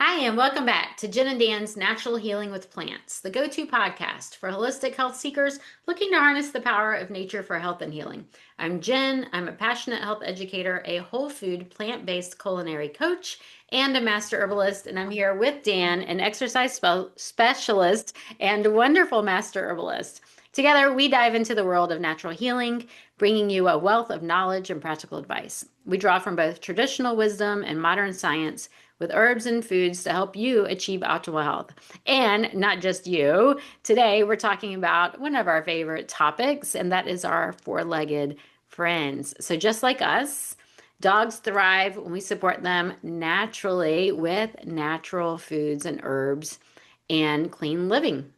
Hi, and welcome back to Jen and Dan's Natural Healing with Plants, the go-to podcast for holistic health seekers looking to harness the power of nature for health and healing. I'm Jen. I'm a passionate health educator, a whole food, plant-based culinary coach, and a master herbalist. And I'm here with Dan, an exercise specialist and wonderful master herbalist. Together, we dive into the world of natural healing, bringing you a wealth of knowledge and practical advice. We draw from both traditional wisdom and modern science with herbs and foods to help you achieve optimal health. And not just you. Today, we're talking about one of our favorite topics, and that is our four-legged friends. So, just like us, dogs thrive when we support them naturally with natural foods and herbs and clean living.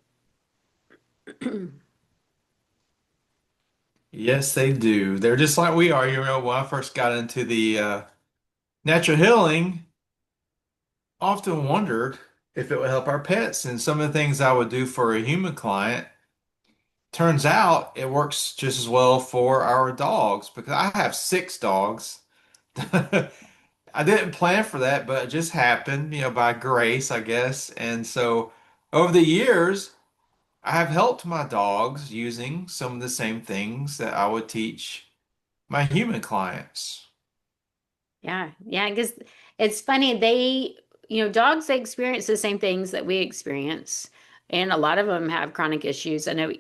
Yes, they do. They're just like we are. When I first got into the natural healing, often wondered if it would help our pets. And some of the things I would do for a human client, turns out it works just as well for our dogs because I have six dogs. I didn't plan for that, but it just happened, by grace, I guess. And so over the years, I have helped my dogs using some of the same things that I would teach my human clients. Yeah, yeah, because it's funny. Dogs, they experience the same things that we experience, and a lot of them have chronic issues. I know,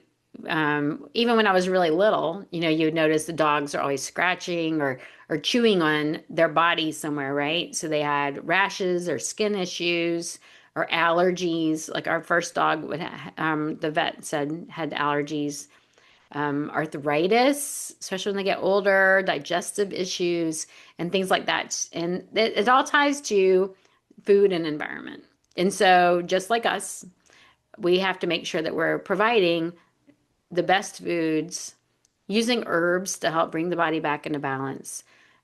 even when I was really little, you'd notice the dogs are always scratching or chewing on their body somewhere, right? So they had rashes or skin issues or allergies. Like our first dog the vet said had allergies, arthritis, especially when they get older, digestive issues, and things like that. And it all ties to food and environment. And so, just like us, we have to make sure that we're providing the best foods, using herbs to help bring the body back into balance,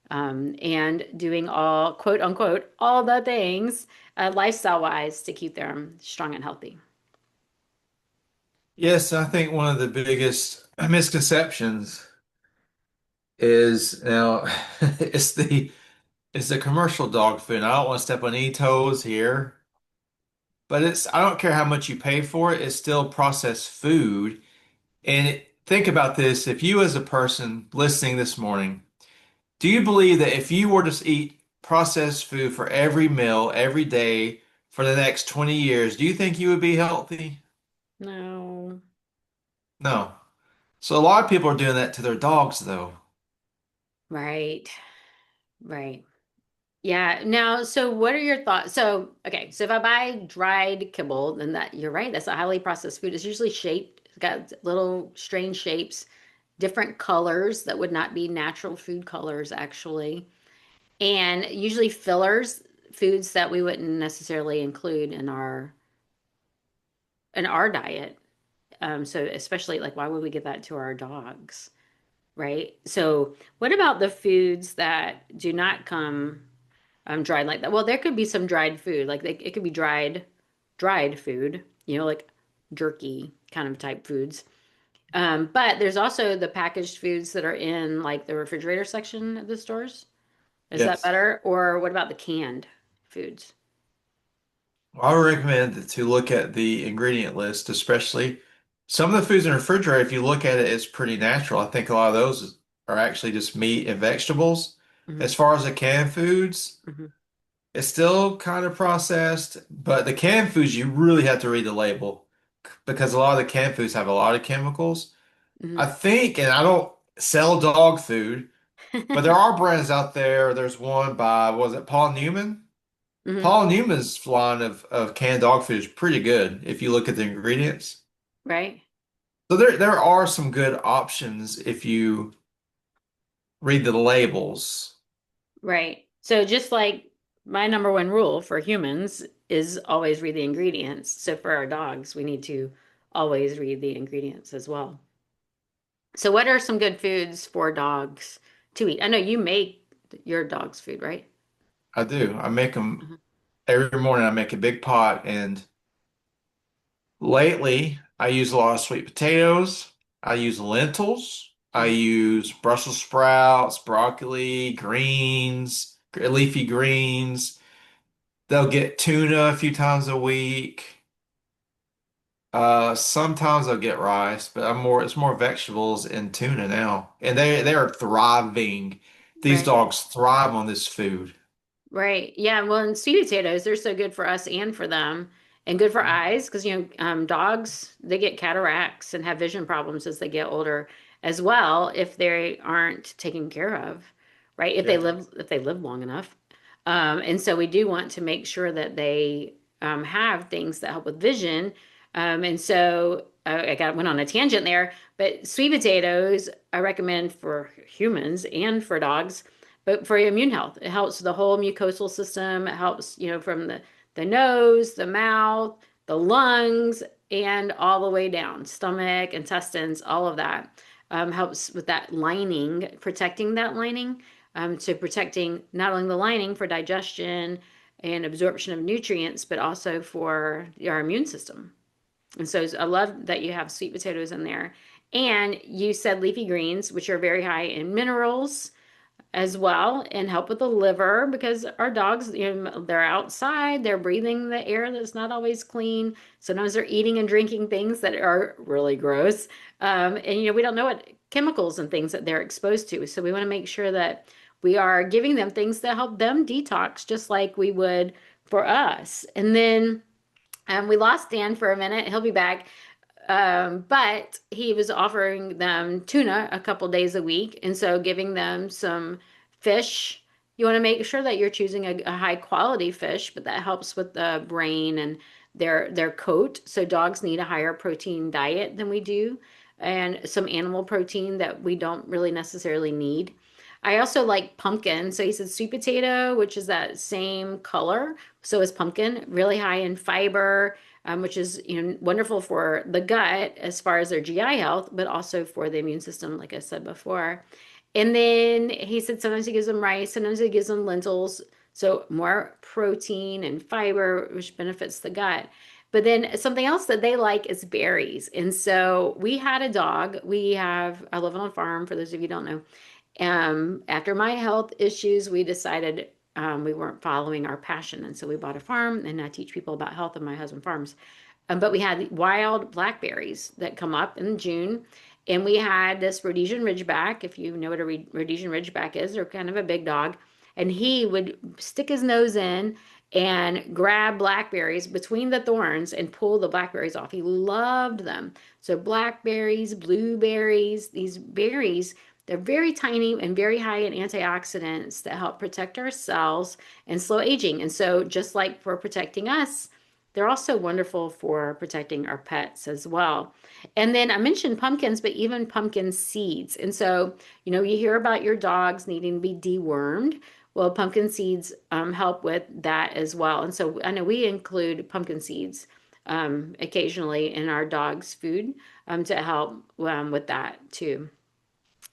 and doing all, quote unquote, all the things lifestyle wise to keep them strong and healthy. Yes, I think one of the biggest misconceptions is now it's the commercial dog food. And I don't want to step on any toes here, but I don't care how much you pay for it, it's still processed food. And think about this, if you as a person listening this morning, do you believe that if you were to eat processed food for every meal, every day for the next 20 years, do you think you would be healthy? No. No. So a lot of people are doing that to their dogs though. Right. Right. Yeah. Now, so what are your thoughts? So, okay, so if I buy dried kibble, then that you're right, that's a highly processed food. It's usually shaped, it's got little strange shapes, different colors that would not be natural food colors, actually. And usually fillers, foods that we wouldn't necessarily include in our diet. So especially like why would we give that to our dogs? Right? So what about the foods that do not come dried like that? Well, there could be some dried food, like it could be dried food, like jerky kind of type foods. But there's also the packaged foods that are in like the refrigerator section of the stores. Is that Yes. better? Or what about the canned foods? Well, I would recommend to look at the ingredient list, especially some of the foods in the refrigerator. If you look at it, it's pretty natural. I think a lot of those are actually just meat and vegetables. Hmm. As far as the canned foods, Hmm. it's still kind of processed, but the canned foods, you really have to read the label because a lot of the canned foods have a lot of chemicals. I Hmm. think, and I don't sell dog food, but there are brands out there. There's one by, was it Paul Newman? Hmm. Paul Newman's line of canned dog food is pretty good if you look at the ingredients. Right? So there are some good options if you read the labels. Right. So just like my number one rule for humans is always read the ingredients. So for our dogs, we need to always read the ingredients as well. So what are some good foods for dogs to eat? I know you make your dog's food, right? I do. I make them Mhm. every morning. I make a big pot, and lately I use a lot of sweet potatoes. I use lentils. I Mhm. use Brussels sprouts, broccoli, greens, leafy greens. They'll get tuna a few times a week. Sometimes they'll get rice, but it's more vegetables and tuna now. And they are thriving. These Right. dogs thrive on this food. Right. Yeah. Well, and sweet potatoes, they're so good for us and for them, and good for eyes because, dogs, they get cataracts and have vision problems as they get older as well if they aren't taken care of, right? Yeah. If they live long enough. And so we do want to make sure that they have things that help with vision. And so went on a tangent there, but sweet potatoes I recommend for humans and for dogs, but for immune health. It helps the whole mucosal system. It helps, from the nose, the mouth, the lungs, and all the way down, stomach, intestines, all of that. Helps with that lining, protecting that lining, to protecting not only the lining for digestion and absorption of nutrients, but also for our immune system. And so I love that you have sweet potatoes in there. And you said leafy greens, which are very high in minerals as well and help with the liver because our dogs, they're outside, they're breathing the air that's not always clean. Sometimes they're eating and drinking things that are really gross. And, we don't know what chemicals and things that they're exposed to. So we want to make sure that we are giving them things that help them detox just like we would for us. And then we lost Dan for a minute. He'll be back. But he was offering them tuna a couple days a week. And so giving them some fish. You want to make sure that you're choosing a high quality fish, but that helps with the brain and their coat. So dogs need a higher protein diet than we do, and some animal protein that we don't really necessarily need. I also like pumpkin. So he said sweet potato, which is that same color. So is pumpkin, really high in fiber, which is wonderful for the gut as far as their GI health, but also for the immune system, like I said before. And then he said sometimes he gives them rice, sometimes he gives them lentils. So more protein and fiber, which benefits the gut. But then something else that they like is berries. And so we had a dog. I live on a farm, for those of you who don't know. After my health issues, we decided we weren't following our passion. And so we bought a farm, and I teach people about health, and my husband farms. But we had wild blackberries that come up in June. And we had this Rhodesian Ridgeback. If you know what a Rhodesian Ridgeback is, they're kind of a big dog. And he would stick his nose in and grab blackberries between the thorns and pull the blackberries off. He loved them. So blackberries, blueberries, these berries, they're very tiny and very high in antioxidants that help protect our cells and slow aging. And so just like for protecting us, they're also wonderful for protecting our pets as well. And then I mentioned pumpkins, but even pumpkin seeds. And so, you hear about your dogs needing to be dewormed. Well, pumpkin seeds help with that as well. And so I know we include pumpkin seeds occasionally in our dog's food to help with that too.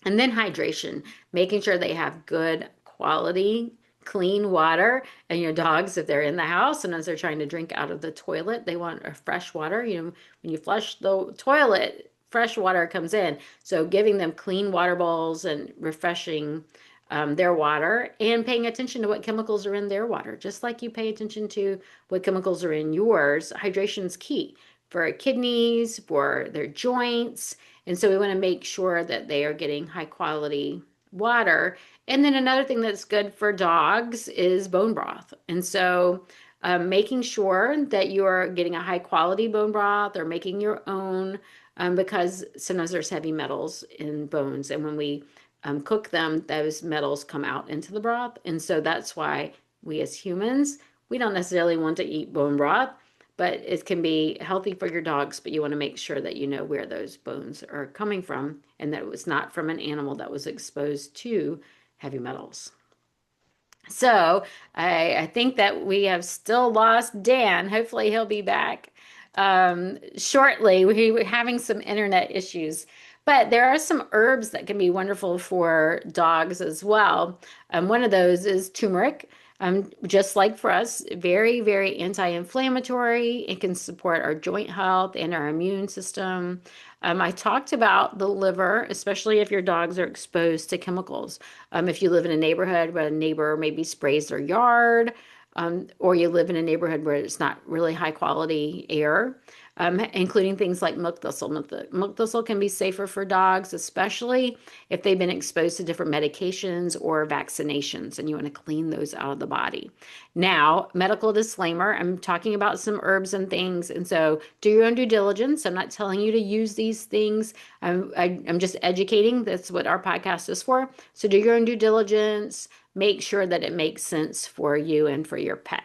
And then hydration, making sure they have good quality, clean water. And your dogs, if they're in the house and as they're trying to drink out of the toilet, they want a fresh water. When you flush the toilet, fresh water comes in. So giving them clean water bowls and refreshing their water and paying attention to what chemicals are in their water. Just like you pay attention to what chemicals are in yours, hydration is key for our kidneys, for their joints. And so we want to make sure that they are getting high quality water. And then another thing that's good for dogs is bone broth. And so making sure that you are getting a high quality bone broth or making your own, because sometimes there's heavy metals in bones. And when we cook them, those metals come out into the broth. And so that's why we as humans, we don't necessarily want to eat bone broth, but it can be healthy for your dogs, but you want to make sure that you know where those bones are coming from and that it was not from an animal that was exposed to heavy metals. So I think that we have still lost Dan. Hopefully he'll be back shortly. We're having some internet issues. But there are some herbs that can be wonderful for dogs as well. One of those is turmeric. Just like for us, very, very anti-inflammatory. It can support our joint health and our immune system. I talked about the liver, especially if your dogs are exposed to chemicals. If you live in a neighborhood where a neighbor maybe sprays their yard, or you live in a neighborhood where it's not really high quality air, including things like milk thistle. Milk thistle can be safer for dogs, especially if they've been exposed to different medications or vaccinations, and you want to clean those out of the body. Now, medical disclaimer, I'm talking about some herbs and things, and so do your own due diligence. I'm not telling you to use these things. I'm just educating. That's what our podcast is for. So do your own due diligence. Make sure that it makes sense for you and for your pet.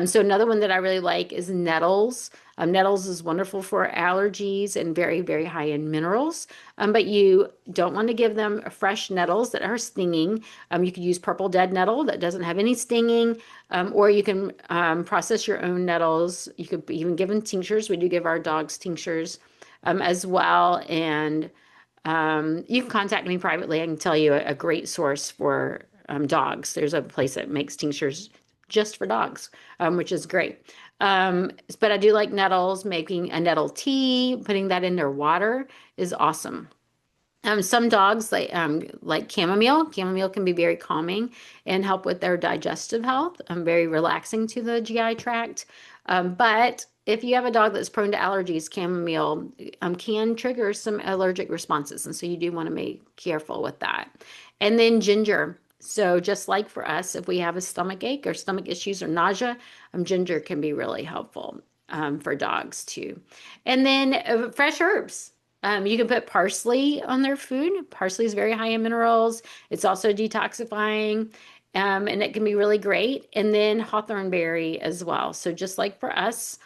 So another one that I really like is nettles. Nettles is wonderful for allergies and very, very high in minerals. But you don't want to give them fresh nettles that are stinging. You could use purple dead nettle that doesn't have any stinging, or you can process your own nettles. You could even give them tinctures. We do give our dogs tinctures as well. And you can contact me privately. I can tell you a great source for dogs. There's a place that makes tinctures just for dogs, which is great. But I do like nettles, making a nettle tea, putting that in their water is awesome. Some dogs like chamomile. Chamomile can be very calming and help with their digestive health. Very relaxing to the GI tract. But if you have a dog that's prone to allergies, chamomile can trigger some allergic responses, and so you do want to be careful with that. And then ginger. So just like for us, if we have a stomach ache or stomach issues or nausea, ginger can be really helpful for dogs too. And then fresh herbs. You can put parsley on their food. Parsley is very high in minerals. It's also detoxifying, and it can be really great. And then hawthorn berry as well. So just like for us,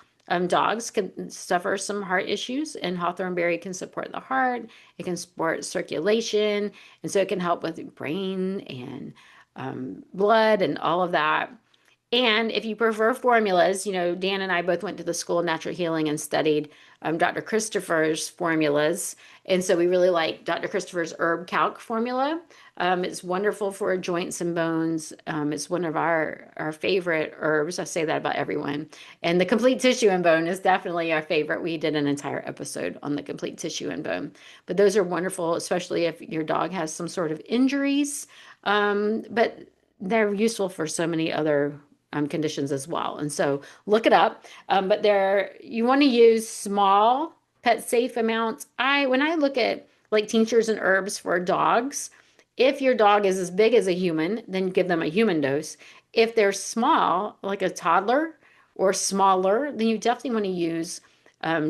dogs can suffer some heart issues, and hawthorn berry can support the heart. It can support circulation, and so it can help with brain and blood and all of that. And if you prefer formulas, Dan and I both went to the School of Natural Healing and studied Dr. Christopher's formulas. And so we really like Dr. Christopher's Herb Calc formula. It's wonderful for joints and bones. It's one of our favorite herbs. I say that about everyone. And the complete tissue and bone is definitely our favorite. We did an entire episode on the complete tissue and bone. But those are wonderful, especially if your dog has some sort of injuries. But they're useful for so many other conditions as well. And so look it up. But you want to use small pet safe amounts. When I look at like tinctures and herbs for dogs, if your dog is as big as a human, then give them a human dose. If they're small, like a toddler or smaller, then you definitely want to use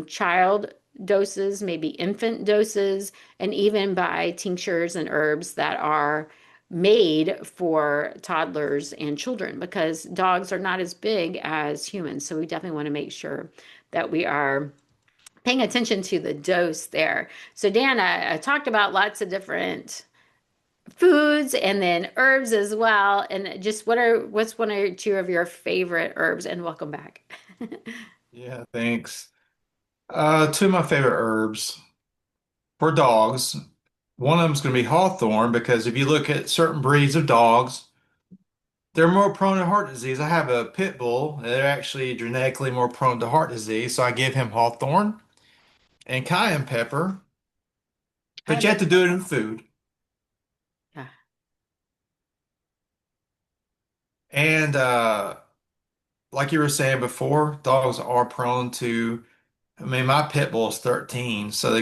child doses, maybe infant doses, and even buy tinctures and herbs that are made for toddlers and children, because dogs are not as big as humans. So we definitely want to make sure that we are paying attention to the dose there. So Dan, I talked about lots of different foods and then herbs as well. And just what's one or two of your favorite herbs? And welcome back. Yeah, thanks. Two of my favorite herbs for dogs. One of them is going to be hawthorn because if you look at certain breeds of dogs, they're more prone to heart disease. I have a pit bull, and they're actually genetically more prone to heart disease, so I give him hawthorn and cayenne pepper, but you have to do it in food. Yeah. And like you were saying before, dogs are prone to, I mean, my pit bull is 13, so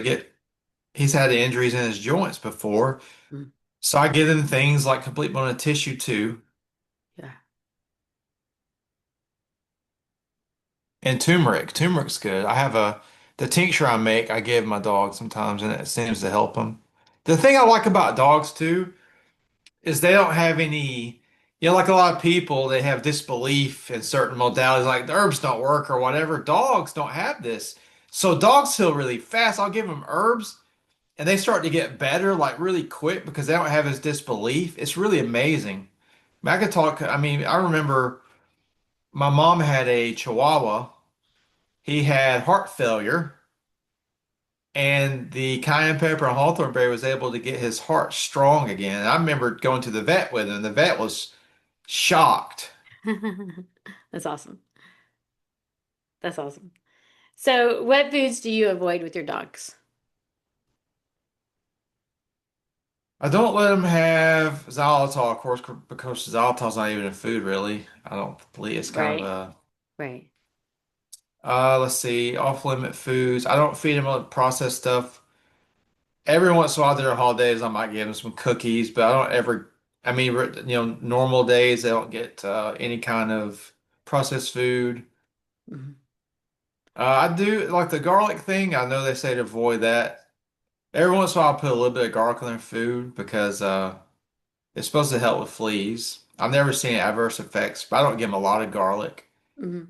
he's had injuries in his joints before. Mm, So I give him things like complete bone and tissue too, yeah. and turmeric. Turmeric's good. The tincture I make, I give my dog sometimes, and it seems to help them. The thing I like about dogs too is they don't have any, like a lot of people, they have disbelief in certain modalities, like the herbs don't work or whatever. Dogs don't have this. So dogs heal really fast. I'll give them herbs and they start to get better like really quick because they don't have this disbelief. It's really amazing. I could talk, I mean, I remember my mom had a Chihuahua. He had heart failure, and the cayenne pepper and hawthorn berry was able to get his heart strong again. And I remember going to the vet with him. The vet was shocked. That's awesome. That's awesome. So, what foods do you avoid with your dogs? I don't let them have xylitol, of course, because xylitol's not even a food, really. I don't believe it's kind of Right. a, Right. let's see, off-limit foods. I don't feed them processed stuff. Every once in a while during holidays, I might give them some cookies, but I don't ever, I mean, normal days, they don't get any kind of processed food. Mhm. I do like the garlic thing. I know they say to avoid that. Every once in a while, I put a little bit of garlic in their food because it's supposed to help with fleas. I've never seen adverse effects, but I don't give them a lot of garlic. Mhm.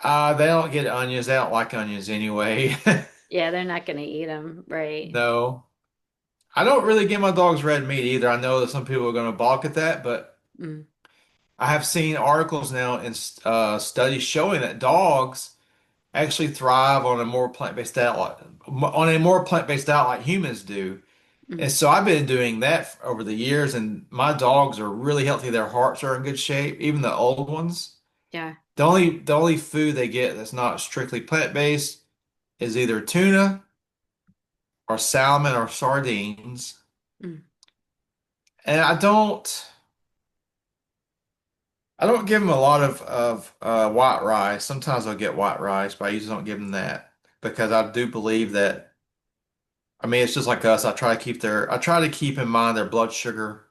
They don't get onions. They don't like onions anyway. Yeah, they're not going to eat them. Right. No. I don't really give my dogs red meat either. I know that some people are going to balk at that, but Mm. I have seen articles now and studies showing that dogs actually thrive on a more plant-based diet, like humans do. And Mm. so I've been doing that over the years, and my dogs are really healthy. Their hearts are in good shape, even the old ones. Yeah. The only food they get that's not strictly plant-based is either tuna or salmon or sardines. Mm. And I don't give them a lot of white rice. Sometimes I'll get white rice, but I usually don't give them that because I do believe that. I mean, it's just like us. I try to keep in mind their blood sugar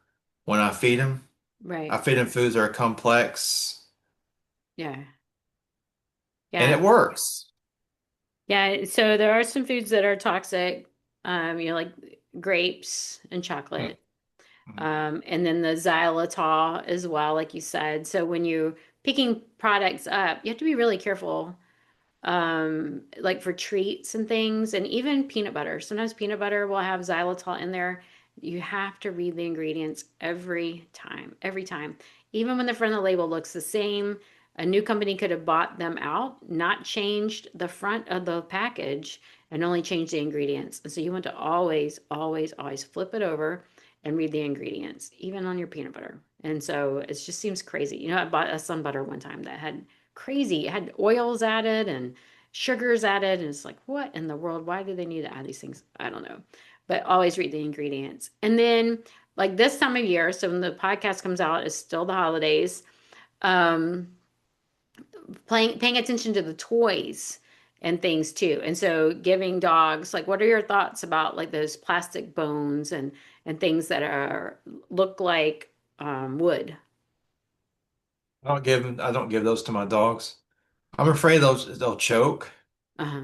when I feed them. I Right. feed them foods that are complex, Yeah. and Yeah. it works. Yeah. So there are some foods that are toxic, like grapes and chocolate. Mhm. And then the xylitol as well, like you said. So when you're picking products up, you have to be really careful, like for treats and things, and even peanut butter. Sometimes peanut butter will have xylitol in there. You have to read the ingredients every time. Even when the front of the label looks the same, a new company could have bought them out, not changed the front of the package, and only changed the ingredients. And so you want to always, always, always flip it over and read the ingredients, even on your peanut butter. And so it just seems crazy. I bought a Sun Butter one time that had crazy, it had oils added and sugars added. And it's like, what in the world? Why do they need to add these things? I don't know. But always read the ingredients. And then, like this time of year, so when the podcast comes out, it's still the holidays. Um, paying attention to the toys and things too. And so giving dogs, like, what are your thoughts about like those plastic bones and things that are look like wood? I don't give those to my dogs. I'm afraid they'll choke. Uh-huh.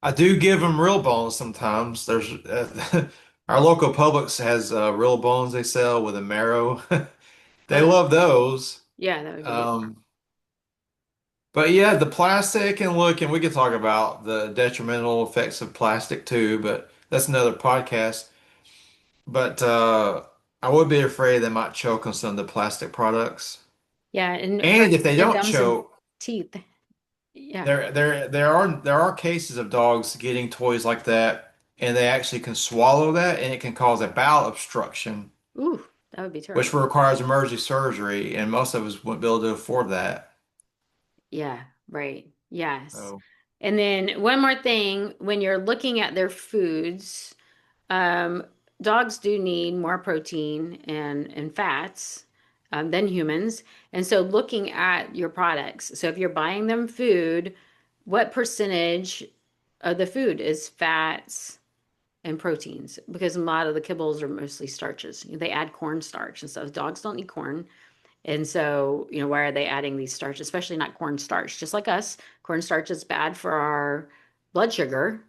I do give them real bones sometimes. There's our local Publix has real bones they sell with a marrow. They Uh-huh. love those. Yeah, that would be good. Um, but yeah, the plastic and we could talk about the detrimental effects of plastic too, but that's another podcast. But I would be afraid they might choke on some of the plastic products. Yeah, and And hurt if they their don't gums and choke, teeth. Yeah. there are cases of dogs getting toys like that, and they actually can swallow that, and it can cause a bowel obstruction, Ooh, that would be which terrible. requires emergency surgery, and most of us wouldn't be able to afford that. Yeah, right. Yes. So, And then one more thing, when you're looking at their foods, um, dogs do need more protein and fats than humans. And so looking at your products, so if you're buying them food, what percentage of the food is fats and proteins? Because a lot of the kibbles are mostly starches. They add cornstarch and stuff. Dogs don't eat corn. And so, why are they adding these starch, especially not cornstarch? Just like us, cornstarch is bad for our blood sugar,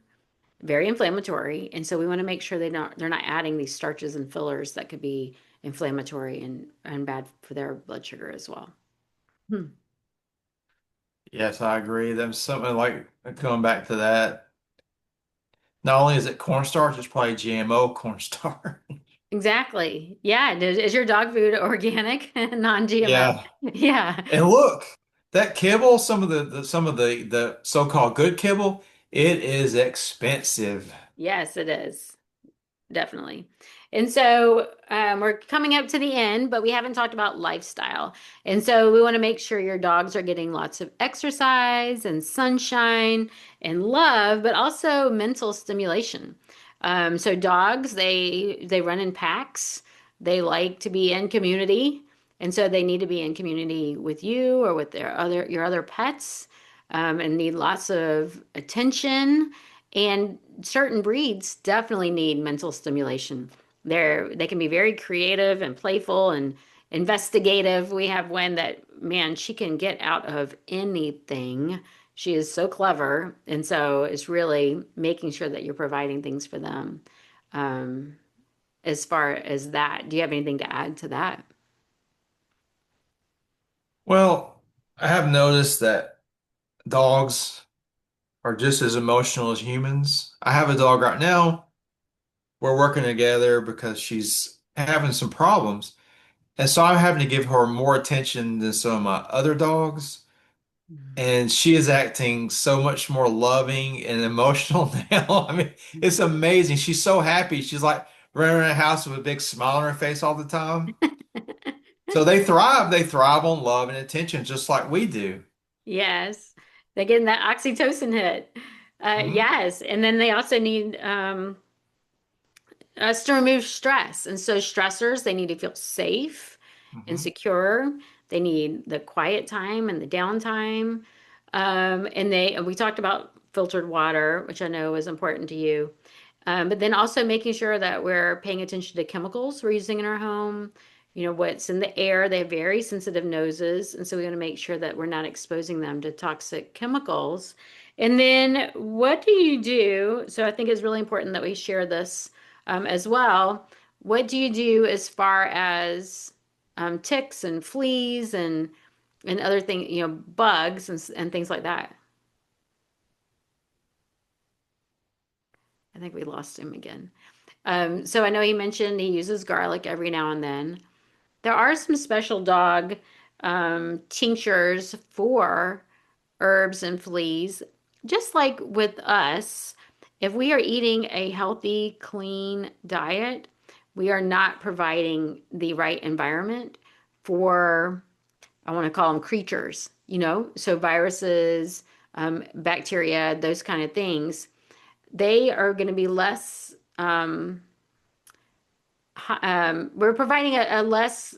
very inflammatory. And so we want to make sure they're not adding these starches and fillers that could be inflammatory and bad for their blood sugar as well. Hmm. yes, I agree. There's something like going back to that. Not only is it cornstarch, it's probably GMO cornstarch. Exactly. Yeah. Is your dog food organic, non-GMO? Yeah. Yeah. And look, that kibble, some of the so-called good kibble, it is expensive. Yes, it is. Definitely. And so we're coming up to the end, but we haven't talked about lifestyle. And so we want to make sure your dogs are getting lots of exercise and sunshine and love, but also mental stimulation. So dogs, they run in packs. They like to be in community, and so they need to be in community with you or with your other pets, and need lots of attention. And certain breeds definitely need mental stimulation. They can be very creative and playful and investigative. We have one that, man, she can get out of anything. She is so clever. And so it's really making sure that you're providing things for them. Um, as far as that, do you have anything to add to that? Well, I have noticed that dogs are just as emotional as humans. I have a dog right now. We're working together because she's having some problems. And so I'm having to give her more attention than some of my other dogs. And she is acting so much more loving and emotional now. I mean, it's amazing. She's so happy. She's like running around the house with a big smile on her face all the time. So they thrive. They thrive on love and attention just like we do. Yes, they're getting that oxytocin hit. Hmm. Yes, and then they also need us to remove stress. And so stressors, they need to feel safe and Hmm. secure. They need the quiet time and the downtime. And we talked about filtered water, which I know is important to you. But then also making sure that we're paying attention to chemicals we're using in our home, what's in the air. They have very sensitive noses, and so we want to make sure that we're not exposing them to toxic chemicals. And then what do you do? So I think it's really important that we share this as well. What do you do as far as ticks and fleas and other things, bugs and things like that? I think we lost him again. So I know he mentioned he uses garlic every now and then. There are some special dog tinctures for herbs and fleas. Just like with us, if we are eating a healthy, clean diet, we are not providing the right environment for, I want to call them creatures, so viruses, bacteria, those kind of things. They are going to be less we're providing a less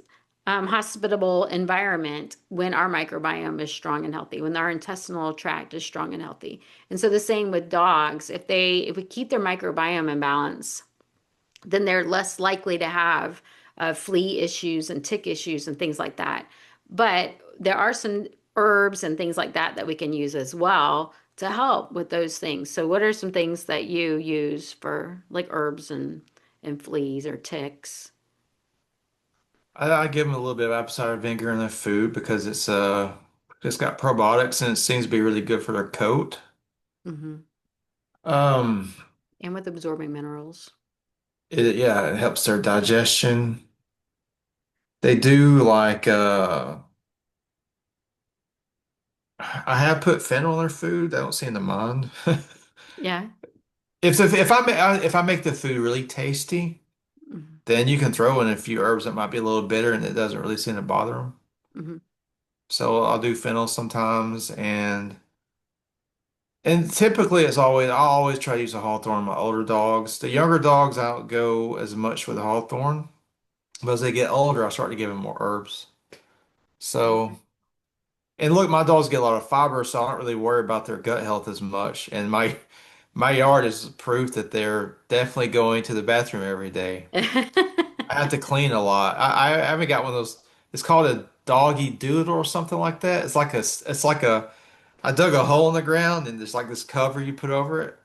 hospitable environment when our microbiome is strong and healthy, when our intestinal tract is strong and healthy. And so the same with dogs, if we keep their microbiome in balance, then they're less likely to have flea issues and tick issues and things like that. But there are some herbs and things like that that we can use as well to help with those things. So what are some things that you use for like herbs and fleas or ticks? I give them a little bit of apple cider vinegar in their food because it's got probiotics and it seems to be really good for their coat. Hmm. Um, And with absorbing minerals. yeah, it helps their digestion. They do like I have put fennel in their food. I don't seem to mind. Yeah. If I make the food really tasty, Hmm. then you can throw in a few herbs that might be a little bitter and it doesn't really seem to bother them. Hmm. So I'll do fennel sometimes and typically I always try to use a hawthorn on my older dogs. The younger dogs I don't go as much with the hawthorn, but as they get older I start to give them more herbs. So and look, my dogs get a lot of fiber, so I don't really worry about their gut health as much. And my yard is proof that they're definitely going to the bathroom every day. I have to clean a lot. I haven't got one of those. It's called a doggy doodle or something like that. It's like a I dug a hole in the ground and there's like this cover you put over it,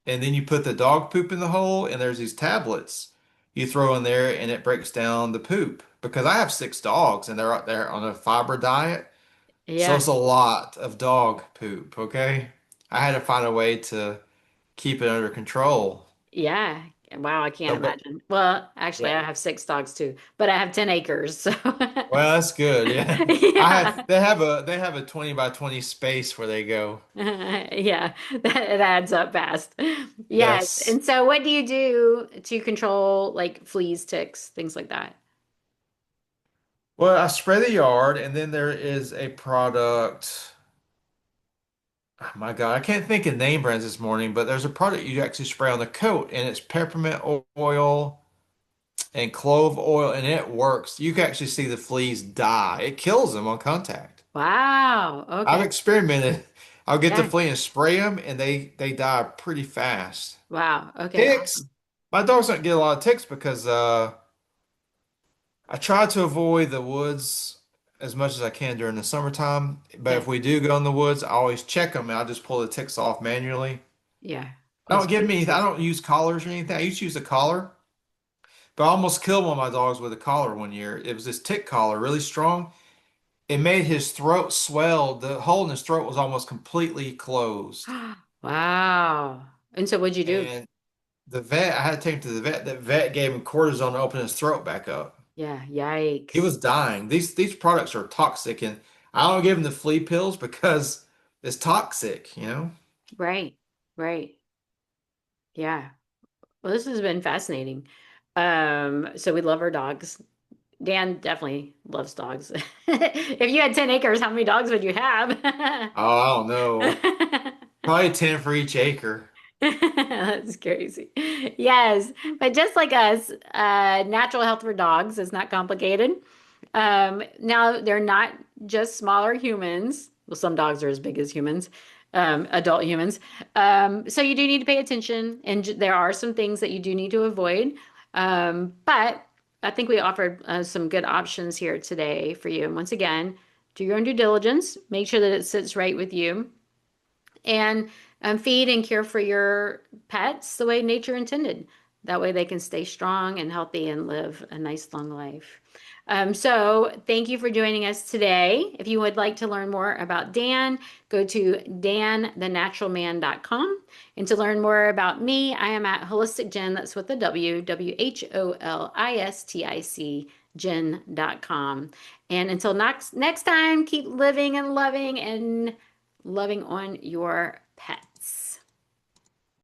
and then you put the dog poop in the hole, and there's these tablets you throw in there, and it breaks down the poop. Because I have 6 dogs, and they're on a fiber diet. So Yeah. it's a lot of dog poop, okay? I had to find a way to keep it under control. Yeah. Wow, I So, can't but imagine. Well, actually, yeah, I have 6 dogs too, but I have 10 acres. So well, that's good. Yeah, yeah. they have a 20 by 20 space where they go. Yeah, that it adds up fast. Yes. Yes. And so what do you do to control like fleas, ticks, things like that? Well, I spray the yard, and then there is a product. oh my God, I can't think of name brands this morning, but there's a product you actually spray on the coat, and it's peppermint oil and clove oil, and it works. You can actually see the fleas die. It kills them on contact. Wow. I've Okay. experimented. I'll get the Yeah. flea and spray them, and they die pretty fast. Wow. Okay. Ticks. Awesome. My dogs don't get a lot of ticks because I try to avoid the woods as much as I can during the summertime. But Yeah. if we do go in the woods, I always check them, and I just pull the ticks off manually. Yeah. I That's don't give great. me. I don't use collars or anything. I used to use a collar, but I almost killed one of my dogs with a collar one year. It was this tick collar, really strong. It made his throat swell. The hole in his throat was almost completely closed. Wow. And so what'd you do? And the vet, I had to take him to the vet. That vet gave him cortisone to open his throat back up. Yeah. He Yikes. was dying. These products are toxic, and I don't give him the flea pills because it's toxic, you know? Right. Right. Yeah. Well, this has been fascinating. So we love our dogs. Dan definitely loves dogs. If you had 10 acres, how many dogs would you have? Oh, I don't know. Probably 10 for each acre. That's crazy. Yes, but just like us, natural health for dogs is not complicated. Now they're not just smaller humans. Well, some dogs are as big as humans, adult humans. So you do need to pay attention, and there are some things that you do need to avoid. But I think we offered some good options here today for you. And once again, do your own due diligence. Make sure that it sits right with you and feed and care for your pets the way nature intended. That way they can stay strong and healthy and live a nice long life. So thank you for joining us today. If you would like to learn more about Dan, go to danthenaturalman.com. And to learn more about me, I am at Holistic Jen, that's with a W, WHOLISTIC, Jen.com. And until next time, keep living and loving on your pets.